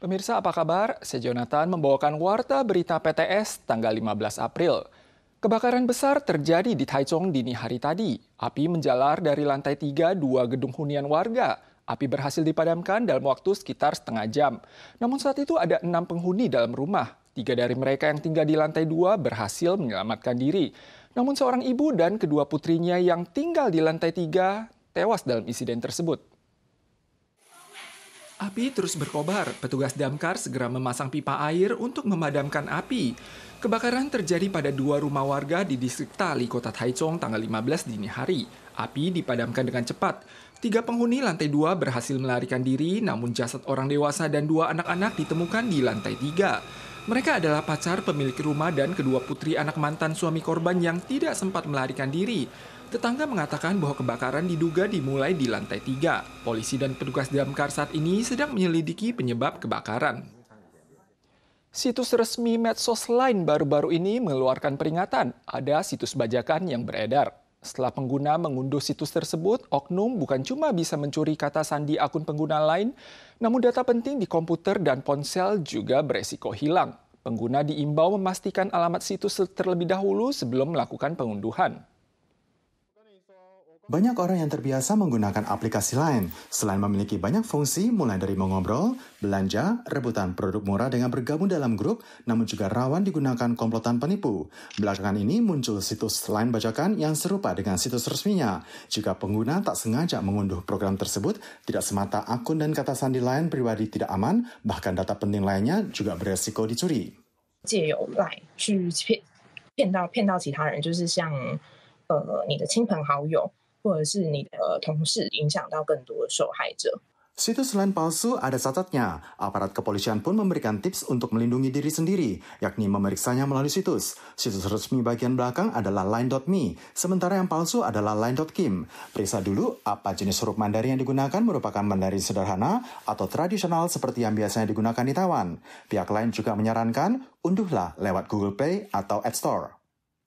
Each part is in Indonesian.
Pemirsa apa kabar? Saya Jonathan membawakan Warta Berita PTS tanggal 15 April. Kebakaran besar terjadi di Taichung dini hari tadi. Api menjalar dari lantai 3 dua gedung hunian warga. Api berhasil dipadamkan dalam waktu sekitar setengah jam. Namun saat itu ada 6 penghuni dalam rumah. 3 dari mereka yang tinggal di lantai 2 berhasil menyelamatkan diri. Namun seorang ibu dan kedua putrinya yang tinggal di lantai 3 tewas dalam insiden tersebut. Api terus berkobar, petugas damkar segera memasang pipa air untuk memadamkan api. Kebakaran terjadi pada 2 rumah warga di distrik Tali, kota Taichung tanggal 15 dini hari. Api dipadamkan dengan cepat. 3 penghuni lantai 2 berhasil melarikan diri, namun jasad orang dewasa dan 2 anak-anak ditemukan di lantai 3. Mereka adalah pacar pemilik rumah dan kedua putri anak mantan suami korban yang tidak sempat melarikan diri. Tetangga mengatakan bahwa kebakaran diduga dimulai di lantai 3. Polisi dan petugas damkar saat ini sedang menyelidiki penyebab kebakaran. Situs resmi medsos lain baru-baru ini mengeluarkan peringatan ada situs bajakan yang beredar. Setelah pengguna mengunduh situs tersebut, oknum bukan cuma bisa mencuri kata sandi akun pengguna lain, namun data penting di komputer dan ponsel juga beresiko hilang. Pengguna diimbau memastikan alamat situs terlebih dahulu sebelum melakukan pengunduhan. Banyak orang yang terbiasa menggunakan aplikasi lain, selain memiliki banyak fungsi mulai dari mengobrol, belanja, rebutan produk murah dengan bergabung dalam grup, namun juga rawan digunakan komplotan penipu. Belakangan ini muncul situs lain bajakan yang serupa dengan situs resminya. Jika pengguna tak sengaja mengunduh program tersebut, tidak semata akun dan kata sandi lain pribadi tidak aman, bahkan data penting lainnya juga beresiko dicuri. 借由来去骗到其他人，就是像你的亲朋好友。或者是你的同事影响到更多的受害者。 Situs lain palsu ada catatnya. Aparat kepolisian pun memberikan tips untuk melindungi diri sendiri, yakni memeriksanya melalui situs. Situs resmi bagian belakang adalah line.me, sementara yang palsu adalah line.kim. Periksa dulu apa jenis huruf Mandarin yang digunakan merupakan Mandarin sederhana atau tradisional seperti yang biasanya digunakan di Taiwan. Pihak lain juga menyarankan, unduhlah lewat Google Play atau App Store.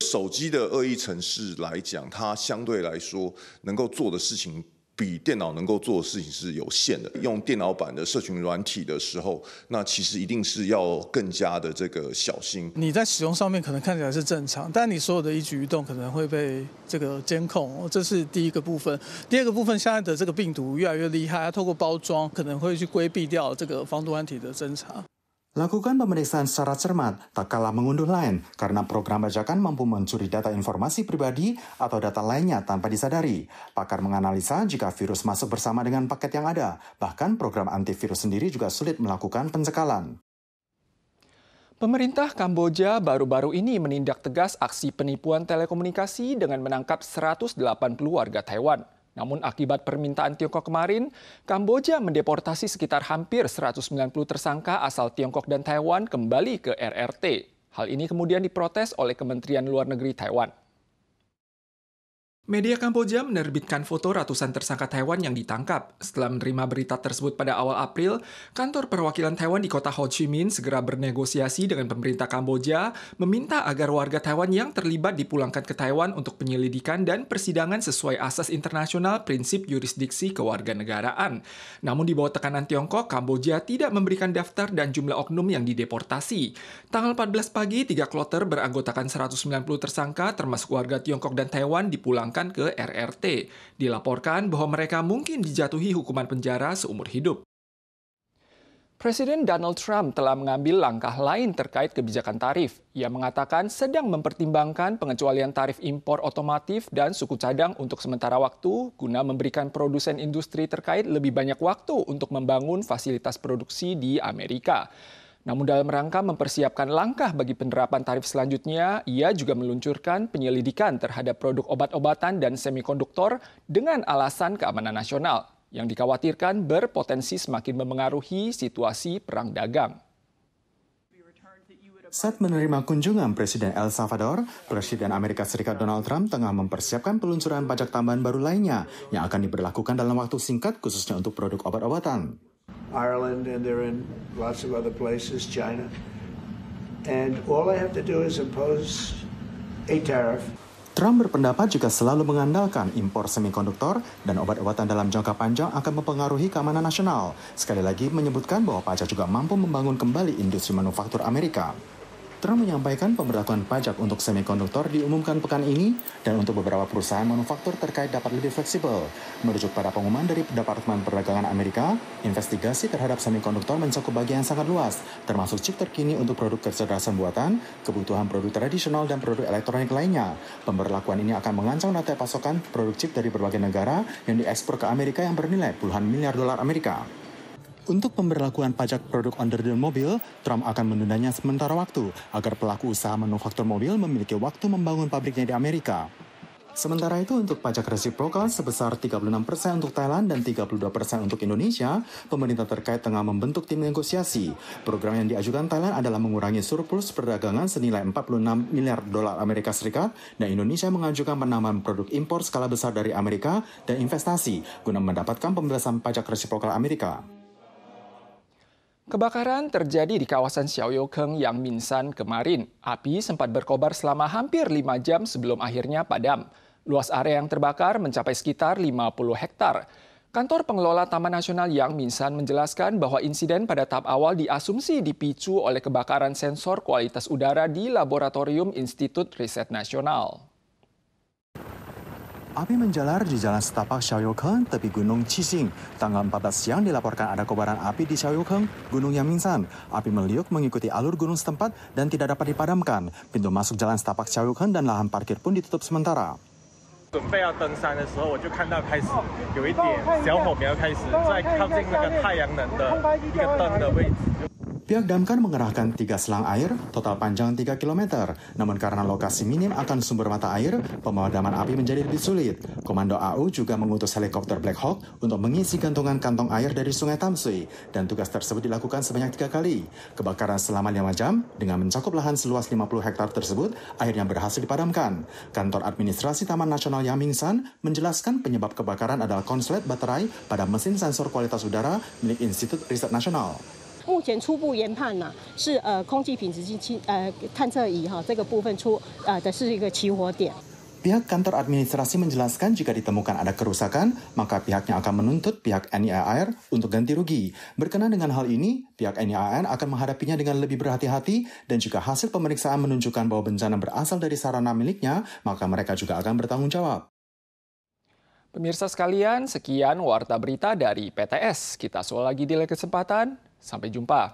手机的恶意程式来讲，它相对来说能够做的事情比电脑能够做的事情是有限的。用电脑版的社群软体的时候，那其实一定是要更加的这个小心。你在使用上面可能看起来是正常，但你所有的一举一动可能会被这个监控，这是第一个部分。第二个部分，现在的这个病毒越来越厉害，透过包装可能会去规避掉这个防毒软体的侦查。 Lakukan pemeriksaan secara cermat, tak kalah mengunduh Line, karena program bajakan mampu mencuri data informasi pribadi atau data lainnya tanpa disadari. Pakar menganalisa jika virus masuk bersama dengan paket yang ada, bahkan program antivirus sendiri juga sulit melakukan pencekalan. Pemerintah Kamboja baru-baru ini menindak tegas aksi penipuan telekomunikasi dengan menangkap 180 warga Taiwan. Namun akibat permintaan Tiongkok kemarin, Kamboja mendeportasi sekitar hampir 190 tersangka asal Tiongkok dan Taiwan kembali ke RRT. Hal ini kemudian diprotes oleh Kementerian Luar Negeri Taiwan. Media Kamboja menerbitkan foto ratusan tersangka Taiwan yang ditangkap. Setelah menerima berita tersebut pada awal April, kantor perwakilan Taiwan di kota Ho Chi Minh segera bernegosiasi dengan pemerintah Kamboja, meminta agar warga Taiwan yang terlibat dipulangkan ke Taiwan untuk penyelidikan dan persidangan sesuai asas internasional prinsip yurisdiksi kewarganegaraan. Namun di bawah tekanan Tiongkok, Kamboja tidak memberikan daftar dan jumlah oknum yang dideportasi. Tanggal 14 pagi, 3 kloter beranggotakan 190 tersangka termasuk warga Tiongkok dan Taiwan dipulangkan ke RRT. Dilaporkan bahwa mereka mungkin dijatuhi hukuman penjara seumur hidup. Presiden Donald Trump telah mengambil langkah lain terkait kebijakan tarif. Ia mengatakan sedang mempertimbangkan pengecualian tarif impor otomotif dan suku cadang untuk sementara waktu guna memberikan produsen industri terkait lebih banyak waktu untuk membangun fasilitas produksi di Amerika. Namun dalam rangka mempersiapkan langkah bagi penerapan tarif selanjutnya, ia juga meluncurkan penyelidikan terhadap produk obat-obatan dan semikonduktor dengan alasan keamanan nasional, yang dikhawatirkan berpotensi semakin memengaruhi situasi perang dagang. Saat menerima kunjungan Presiden El Salvador, Presiden Amerika Serikat Donald Trump tengah mempersiapkan peluncuran pajak tambahan baru lainnya yang akan diberlakukan dalam waktu singkat khususnya untuk produk obat-obatan. Ireland, and they're in lots of other places, China. And all I have to do is impose a tariff. Trump berpendapat jika selalu mengandalkan impor semikonduktor dan obat-obatan dalam jangka panjang akan mempengaruhi keamanan nasional. Sekali lagi menyebutkan bahwa pajak juga mampu membangun kembali industri manufaktur Amerika. Trump menyampaikan pemberlakuan pajak untuk semikonduktor diumumkan pekan ini dan untuk beberapa perusahaan manufaktur terkait dapat lebih fleksibel. Merujuk pada pengumuman dari Departemen Perdagangan Amerika, investigasi terhadap semikonduktor mencakup bagian yang sangat luas, termasuk chip terkini untuk produk kecerdasan buatan, kebutuhan produk tradisional dan produk elektronik lainnya. Pemberlakuan ini akan mengancam rantai pasokan produk chip dari berbagai negara yang diekspor ke Amerika yang bernilai puluhan miliar dolar Amerika. Untuk pemberlakuan pajak produk on-the-road mobil, Trump akan menundanya sementara waktu agar pelaku usaha manufaktur mobil memiliki waktu membangun pabriknya di Amerika. Sementara itu untuk pajak resiprokal sebesar 36% untuk Thailand dan 32% untuk Indonesia, pemerintah terkait tengah membentuk tim negosiasi. Program yang diajukan Thailand adalah mengurangi surplus perdagangan senilai 46 miliar dolar Amerika Serikat dan Indonesia mengajukan penambahan produk impor skala besar dari Amerika dan investasi guna mendapatkan pembebasan pajak resiprokal Amerika. Kebakaran terjadi di kawasan Xiaoyoukheng yang Minsan kemarin. Api sempat berkobar selama hampir 5 jam sebelum akhirnya padam. Luas area yang terbakar mencapai sekitar 50 hektar. Kantor pengelola Taman Nasional Yang Minsan menjelaskan bahwa insiden pada tahap awal diasumsi dipicu oleh kebakaran sensor kualitas udara di Laboratorium Institut Riset Nasional. Api menjalar di Jalan Setapak Xiaoyoukheng, tepi Gunung Qixing. Tanggal 14 siang dilaporkan ada kobaran api di Xiaoyoukheng, Gunung Yangmingshan. Api meliuk mengikuti alur gunung setempat dan tidak dapat dipadamkan. Pintu masuk Jalan Setapak Xiaoyoukheng dan lahan parkir pun ditutup sementara. 准备要登山的时候，我就看到开始有一点小火苗开始在靠近那个太阳能的一个灯的位置。 Pihak damkar mengerahkan 3 selang air, total panjang 3 km. Namun karena lokasi minim akan sumber mata air, pemadaman api menjadi lebih sulit. Komando AU juga mengutus helikopter Black Hawk untuk mengisi gantungan kantong air dari Sungai Tamsui, dan tugas tersebut dilakukan sebanyak 3 kali. Kebakaran selama 5 jam, dengan mencakup lahan seluas 50 hektar tersebut, akhirnya berhasil dipadamkan. Kantor Administrasi Taman Nasional Yangmingshan menjelaskan penyebab kebakaran adalah konslet baterai pada mesin sensor kualitas udara milik Institut Riset Nasional. 目前初步研判呢是空气品质探测仪这个部分的是一个起火点。 Pihak kantor administrasi menjelaskan jika ditemukan ada kerusakan, maka pihaknya akan menuntut pihak NIAR untuk ganti rugi. Berkenaan dengan hal ini, pihak NIAR akan menghadapinya dengan lebih berhati-hati dan jika hasil pemeriksaan menunjukkan bahwa bencana berasal dari sarana miliknya, maka mereka juga akan bertanggung jawab. Pemirsa sekalian, sekian Warta Berita dari PTS. Kita soal lagi di lain kesempatan. Sampai jumpa.